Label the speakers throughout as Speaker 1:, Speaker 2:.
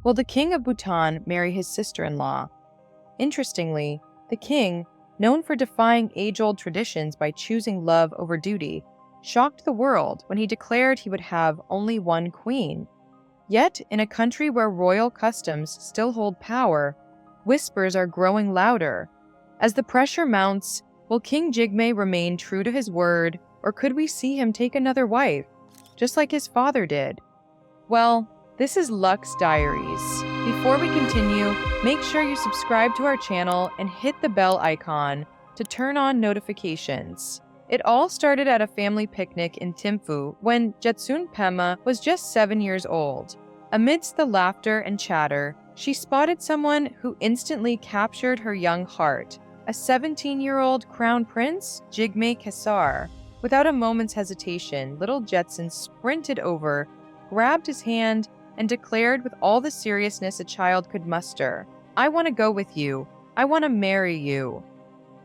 Speaker 1: will the king of Bhutan marry his sister-in-law? Interestingly, the king, known for defying age-old traditions by choosing love over duty, shocked the world when he declared he would have only one queen. Yet, in a country where royal customs still hold power, whispers are growing louder. As the pressure mounts, will King Jigme remain true to his word, or could we see him take another wife, just like his father did? Well, this is Luck's Diaries. Before we continue, make sure you subscribe to our channel and hit the bell icon to turn on notifications. It all started at a family picnic in Thimphu when Jetsun Pema was just 7 years old. Amidst the laughter and chatter, she spotted someone who instantly captured her young heart, a 17-year-old crown prince, Jigme Kesar. Without a moment's hesitation, little Jetsun sprinted over, grabbed his hand, and declared with all the seriousness a child could muster, "I want to go with you. I want to marry you."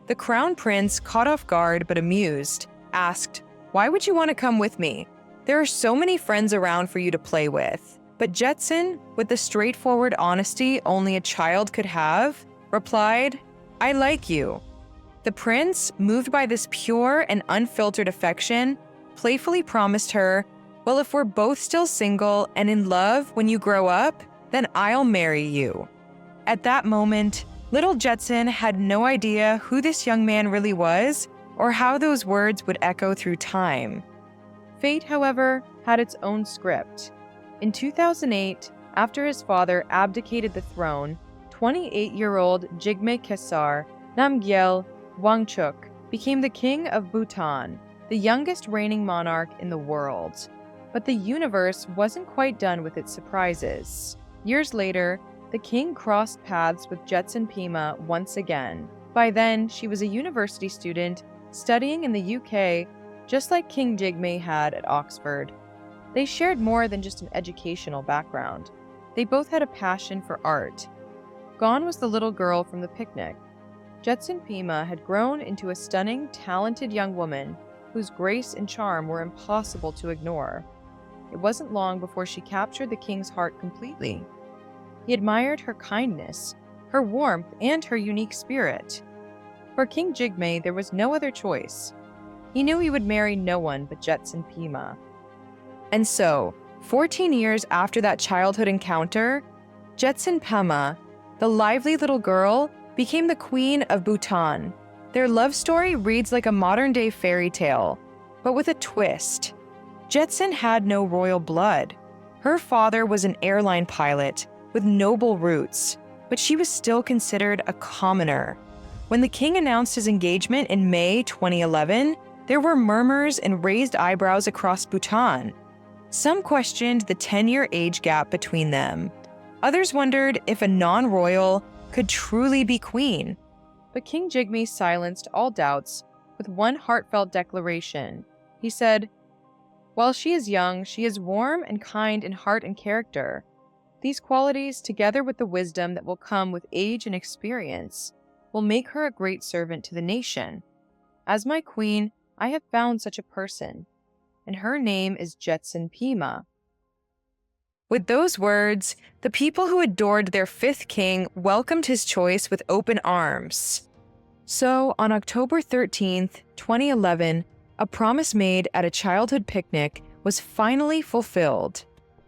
Speaker 1: The crown prince, caught off guard but amused, asked, "Why would you want to come with me? There are so many friends around for you to play with." But Jetsun, with the straightforward honesty only a child could have, replied, "I like you." The prince, moved by this pure and unfiltered affection, playfully promised her, "Well, if we're both still single and in love when you grow up, then I'll marry you." At that moment, little Jetsun had no idea who this young man really was or how those words would echo through time. Fate, however, had its own script. In 2008, after his father abdicated the throne, 28-year-old Jigme Kesar Namgyel Wangchuk became the king of Bhutan, the youngest reigning monarch in the world. But the universe wasn't quite done with its surprises. Years later, the king crossed paths with Jetsun Pema once again. By then, she was a university student studying in the UK, just like King Jigme had at Oxford. They shared more than just an educational background. They both had a passion for art. Gone was the little girl from the picnic. Jetsun Pema had grown into a stunning, talented young woman whose grace and charm were impossible to ignore. It wasn't long before she captured the king's heart completely. He admired her kindness, her warmth, and her unique spirit. For King Jigme, there was no other choice. He knew he would marry no one but Jetsun Pema. And so, 14 years after that childhood encounter, Jetsun Pema, the lively little girl, became the queen of Bhutan. Their love story reads like a modern-day fairy tale, but with a twist. Jetsun had no royal blood. Her father was an airline pilot with noble roots, but she was still considered a commoner. When the king announced his engagement in May 2011, there were murmurs and raised eyebrows across Bhutan. Some questioned the 10-year age gap between them. Others wondered if a non-royal could truly be queen. But King Jigme silenced all doubts with one heartfelt declaration. He said, "While she is young, she is warm and kind in heart and character. These qualities, together with the wisdom that will come with age and experience, will make her a great servant to the nation. As my queen, I have found such a person, and her name is Jetsun Pema." With those words, the people who adored their fifth king welcomed his choice with open arms. So, on October 13th, 2011, a promise made at a childhood picnic was finally fulfilled.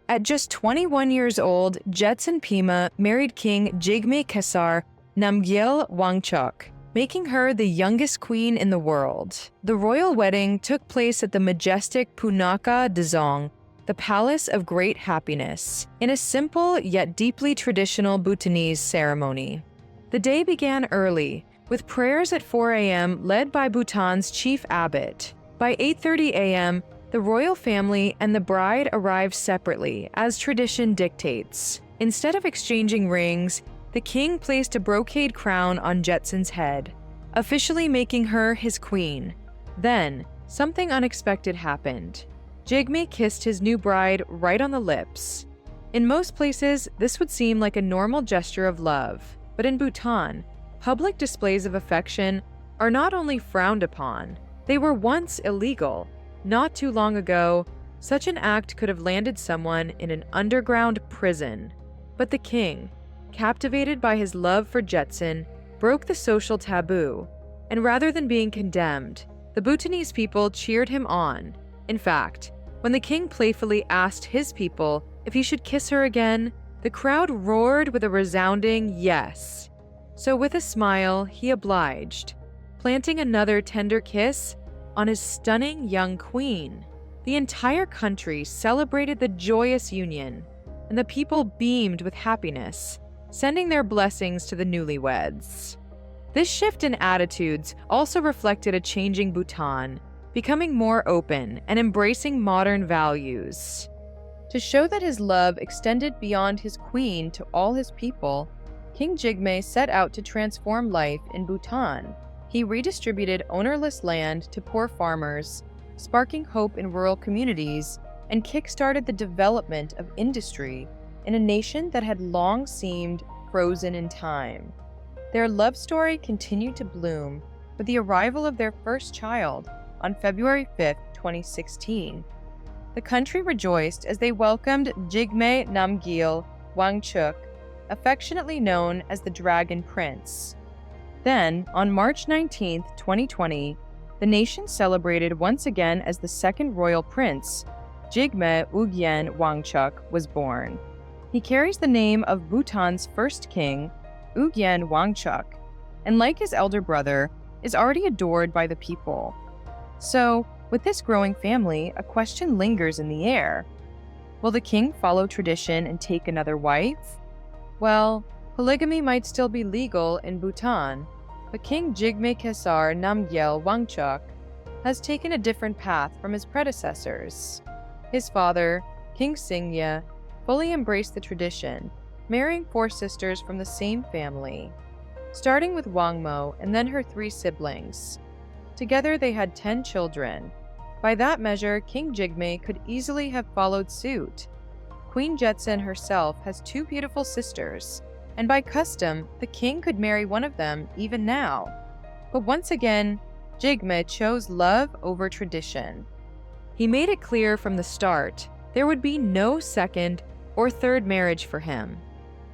Speaker 1: At just 21 years old, Jetsun Pema married King Jigme Kesar Namgyel Wangchuk, making her the youngest queen in the world. The royal wedding took place at the majestic Punakha Dzong, the Palace of Great Happiness, in a simple yet deeply traditional Bhutanese ceremony. The day began early, with prayers at 4 a.m. led by Bhutan's chief abbot. By 8:30 a.m., the royal family and the bride arrived separately, as tradition dictates. Instead of exchanging rings, the king placed a brocade crown on Jetsun's head, officially making her his queen. Then, something unexpected happened. Jigme kissed his new bride right on the lips. In most places, this would seem like a normal gesture of love, but in Bhutan, public displays of affection are not only frowned upon, they were once illegal. Not too long ago, such an act could have landed someone in an underground prison. But the king, captivated by his love for Jetson, broke the social taboo, and rather than being condemned, the Bhutanese people cheered him on. In fact, when the king playfully asked his people if he should kiss her again, the crowd roared with a resounding yes. So with a smile, he obliged, planting another tender kiss on his stunning young queen. The entire country celebrated the joyous union, and the people beamed with happiness, sending their blessings to the newlyweds. This shift in attitudes also reflected a changing Bhutan, becoming more open and embracing modern values. To show that his love extended beyond his queen to all his people, King Jigme set out to transform life in Bhutan. He redistributed ownerless land to poor farmers, sparking hope in rural communities, and kickstarted the development of industry in a nation that had long seemed frozen in time. Their love story continued to bloom with the arrival of their first child on February 5, 2016. The country rejoiced as they welcomed Jigme Namgyal Wangchuk, affectionately known as the Dragon Prince. Then, on March 19, 2020, the nation celebrated once again as the second royal prince, Jigme Ugyen Wangchuk, was born. He carries the name of Bhutan's first king, Ugyen Wangchuk, and like his elder brother, is already adored by the people. So, with this growing family, a question lingers in the air. Will the king follow tradition and take another wife? Well, polygamy might still be legal in Bhutan, but King Jigme Kesar Namgyal Wangchuk has taken a different path from his predecessors. His father, King Singye, fully embraced the tradition, marrying 4 sisters from the same family, starting with Wangmo and then her 3 siblings. Together they had 10 children. By that measure, King Jigme could easily have followed suit. Queen Jetson herself has 2 beautiful sisters, and by custom, the king could marry one of them even now. But once again, Jigme chose love over tradition. He made it clear from the start there would be no second or third marriage for him.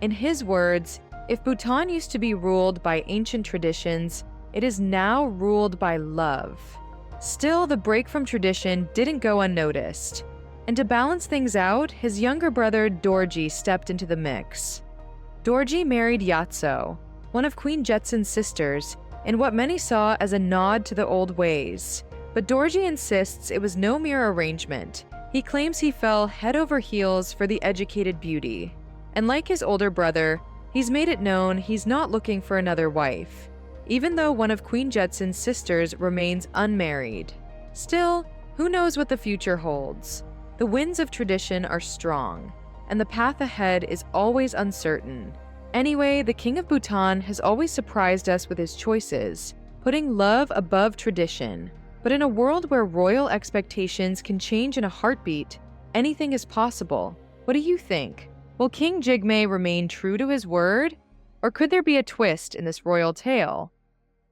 Speaker 1: In his words, if Bhutan used to be ruled by ancient traditions, it is now ruled by love. Still, the break from tradition didn't go unnoticed, and to balance things out, his younger brother Dorji stepped into the mix. Dorji married Yatso, one of Queen Jetson's sisters, in what many saw as a nod to the old ways. But Dorji insists it was no mere arrangement. He claims he fell head over heels for the educated beauty. And like his older brother, he's made it known he's not looking for another wife, even though one of Queen Jetson's sisters remains unmarried. Still, who knows what the future holds? The winds of tradition are strong, and the path ahead is always uncertain. Anyway, the King of Bhutan has always surprised us with his choices, putting love above tradition. But in a world where royal expectations can change in a heartbeat, anything is possible. What do you think? Will King Jigme remain true to his word? Or could there be a twist in this royal tale?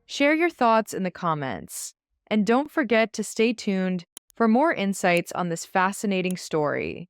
Speaker 1: Share your thoughts in the comments. And don't forget to stay tuned for more insights on this fascinating story.